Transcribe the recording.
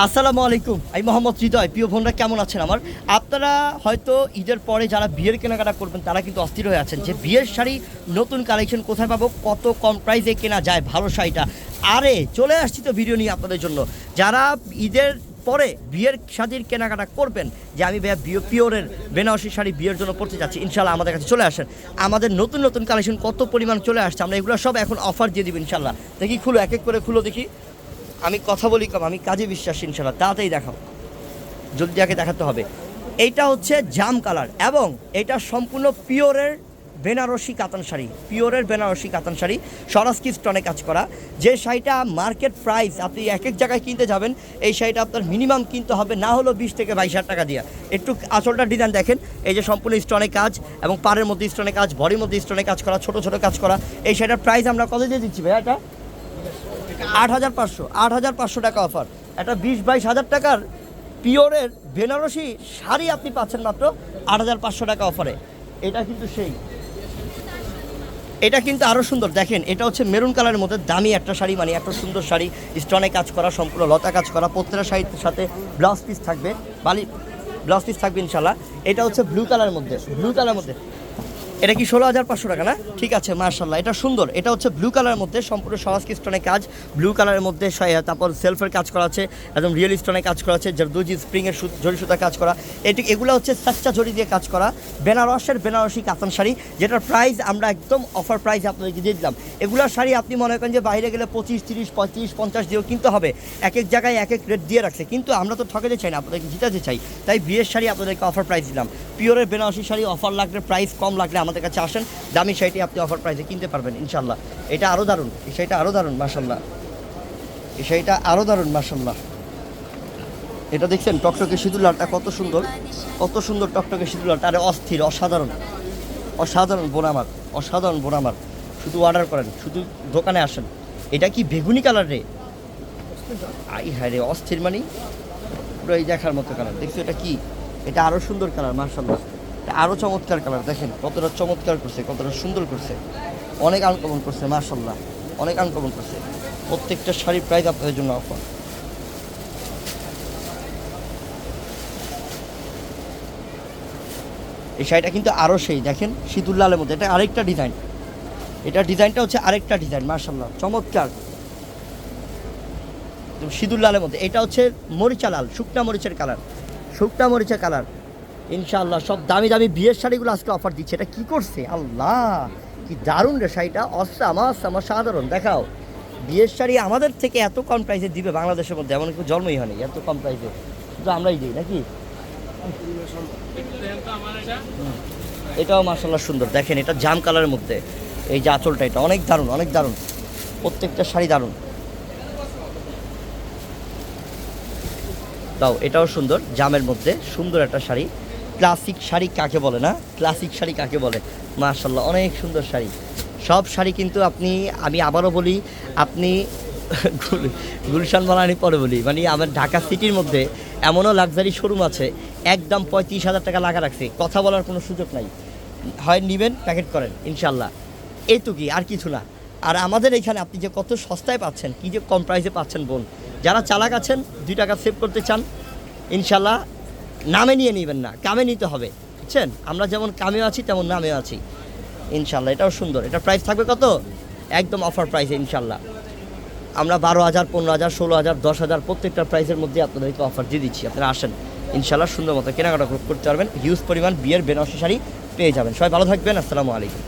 আসসালামু আলাইকুম, আমি মোহাম্মদ হৃদয়। প্রিয় বোনরা কেমন আছেন আমার? আপনারা হয়তো ঈদের পরে যারা বিয়ের কেনাকাটা করবেন তারা কিন্তু অস্থির হয়ে আছেন যে বিয়ের শাড়ি নতুন কালেকশন কোথায় পাবো, কত কম প্রাইসে কেনা যায় ভালো শাড়িটা। আরে চলে আসছি তো ভিডিও নিয়ে আপনাদের জন্য। যারা ঈদের পরে বিয়ের শাড়ির কেনাকাটা করবেন যে আমি পিওরের বেনারসি শাড়ি বিয়ের জন্য পড়তে যাচ্ছি, ইনশাল্লাহ আমাদের কাছে চলে আসেন। আমাদের নতুন নতুন কালেকশন কত পরিমাণ চলে আসছে, আমরা এগুলো সব এখন অফার দিয়ে দিব ইনশাল্লাহ। দেখি খুলো, এক এক করে খুলো দেখি। আমি কথা বলি কম, আমি কাজে বিশ্বাসী ইনশাল্লাহ। তাড়াতাড়ি দেখাও, জলদি আগে দেখাতে হবে। এইটা হচ্ছে জাম কালার এবং এটা সম্পূর্ণ পিওরের বেনারসি কাতান শাড়ি, পিওরের বেনারসি কাতান শাড়ি, সরাসকি স্টোনে কাজ করা। যে শাড়িটা মার্কেট প্রাইস আপনি এক এক জায়গায় কিনতে যাবেন, এই শাড়িটা আপনার মিনিমাম কিনতে হবে না হলো 20 থেকে 22 হাজার টাকা দিয়ে। একটু আসলটা ডিজাইন দেখেন, এই যে সম্পূর্ণ স্টোনে কাজ এবং পাড়ের মধ্যে স্টোনে কাজ, বডির মধ্যে স্টোনে কাজ করা, ছোটো ছোটো কাজ করা। এই শাড়িটার প্রাইস আমরা কত দিয়ে দিচ্ছি ভাই? এটা 8,500 টাকা অফার। এটা 20-22 হাজার টাকার পিওরের বেনারসি শাড়ি আপনি পাচ্ছেন মাত্র 8,500 টাকা অফারে। এটা কিন্তু সেই, এটা কিন্তু আরও সুন্দর। দেখেন, এটা হচ্ছে মেরুন কালারের মধ্যে দামি একটা শাড়ি, মানে এত সুন্দর শাড়ি, স্টোনে কাজ করা, সম্পূর্ণ লতা কাজ করা, প্রত্যেকটা শাড়ির সাথে ব্লাউজ পিস থাকবে, ব্লাউজ পিস থাকবে ইনশাল্লাহ। এটা হচ্ছে ব্লু কালারের মধ্যে, এটা কি 16,500 টাকা না? ঠিক আছে, মাশাআল্লাহ, এটা সুন্দর। এটা হচ্ছে ব্লু কালারের মধ্যে সম্পূর্ণ সরাসকি স্টোনে কাজ, ব্লু কালারের মধ্যে তারপর সেলফের কাজ করা আছে, একদম রিয়েল স্টোনে কাজ করা আছে, জরদুজি স্প্রিংয়ের জরি সুতা কাজ করা। এগুলো হচ্ছে সাচ্চা জরি দিয়ে কাজ করা বেনারসের বেনারসি কাতান শাড়ি, যেটার প্রাইস আমরা একদম অফার প্রাইস আপনাদেরকে দিয়ে দিলাম। এগুলোর শাড়ি আপনি মনে করেন যে বাইরে গেলে 25, 30, 35, 50 দিয়েও কিনতে হবে, এক এক জায়গায় এক এক রেট দিয়ে রাখছে, কিন্তু আমরা তো ঠকাতে চাই না, আপনাদেরকে জিতাতে চাই। তাই বিয়ের শাড়ি আপনাদেরকে অফার প্রাইস দিলাম। পিওরের বেনারসি শাড়ি অফার লাগলে, প্রাইস কম লাগলে আমাদের কাছে আসেন, দামি শাড়িটি আপনি অফার প্রাইসে কিনতে পারবেন ইনশাল্লাহ। এটা আরও দারুণ, এই শাড়িটা আরও দারুণ মাশাল্লাহ, এই শাড়িটা আরও দারুণ মাশাল্লাহ। এটা দেখছেন টকটকে সিঁদুর লালটা কত সুন্দর, কত সুন্দর টকটকে সিঁদুর লালটা। আরে অস্থির, অসাধারণ, অসাধারণ বোন আমার, অসাধারণ বোন আমার। শুধু অর্ডার করেন, শুধু দোকানে আসেন। এটা কি বেগুনি কালার রে? আই হ্যাঁ রে, অস্থির মানে পুরো এই দেখার মতো কালার। দেখছো এটা কি? এটা আরও সুন্দর কালার মাশাল্লাহ, এটা আরও চমৎকার কালার। দেখেন কতটা চমৎকার করছে, কতটা সুন্দর করছে, অনেক আনকমন করছে মাশাল্লাহ, অনেক আনকমন করছে। প্রত্যেকটা শাড়ির প্রাইস আপনাদের জন্য অফার। এই শাড়িটা কিন্তু আরও সেই, দেখেন সিঁদুর লালের মধ্যে, এটা আরেকটা ডিজাইন, এটা ডিজাইনটা হচ্ছে আরেকটা ডিজাইন মাশাল্লাহ, চমৎকার সিঁদুর লালের মধ্যে। এটা হচ্ছে মরিচা লাল, শুকনা মরিচের কালার, শুকনা মরিচের কালার ইনশাআল্লাহ। সব দামি দামি বিয়ের শাড়িগুলো আজকে অফার দিচ্ছে। এটা কি করছে আল্লাহ, কি দারুণ রে শাড়িটা, আমার সাধারণ। দেখাও, বিয়ের শাড়ি আমাদের থেকে এত কম প্রাইসে দিবে বাংলাদেশের মধ্যে এমন কেউ জন্মই হয়নি এত কম প্রাইসে, শুধু আমরাই দিই নাকি। এটাও মাশাআল্লাহ সুন্দর। দেখেন এটা জাম কালারের মধ্যে, এই যে আঁচলটা, এটা অনেক দারুণ, অনেক দারুণ, প্রত্যেকটা শাড়ি দারুণ। তাও এটাও সুন্দর, জামের মধ্যে সুন্দর একটা শাড়ি। ক্লাসিক শাড়ি কাকে বলে না, ক্লাসিক শাড়ি কাকে বলে মাশাআল্লাহ, অনেক সুন্দর শাড়ি। সব শাড়ি কিন্তু আপনি, আমি আবারও বলি, আপনি গুলশান বানানি পরে বলি, মানে আমার ঢাকা সিটির মধ্যে এমনও লাক্সারি শোরুম আছে একদম 35,000 টাকা লাগা রাখছে, কথা বলার কোনো সুযোগ নাই। হয় নেবেন, প্যাকেট করেন ইনশাল্লাহ, এইটুকুই, আর কিছু না। আর আমাদের এখানে আপনি যে কত সস্তায় পাচ্ছেন, কি যে কম প্রাইসে পাচ্ছেন বোন। যারা চালাক আছেন, 2 টাকা সেভ করতে চান, ইনশাল্লাহ নামে নিয়ে নেবেন না, কামে নিতে হবে, বুঝছেন? আমরা যেমন কামেও আছি তেমন নামেও আছি ইনশাল্লাহ। এটাও সুন্দর, এটার প্রাইস থাকবে কত? একদম অফার প্রাইসে ইনশাল্লাহ। আমরা 12,000, 15,000, 16,000, 10,000 প্রত্যেকটা প্রাইসের মধ্যে আপনাদেরকে অফার দিয়ে দিচ্ছি। আপনারা আসেন ইনশাল্লাহ, সুন্দর মতো কেনাকাটা করতে পারবেন, হিউজ পরিমাণ বিয়ের বেনারসি শাড়ি পেয়ে যাবেন। সবাই ভালো থাকবেন, আসসালামু আলাইকুম।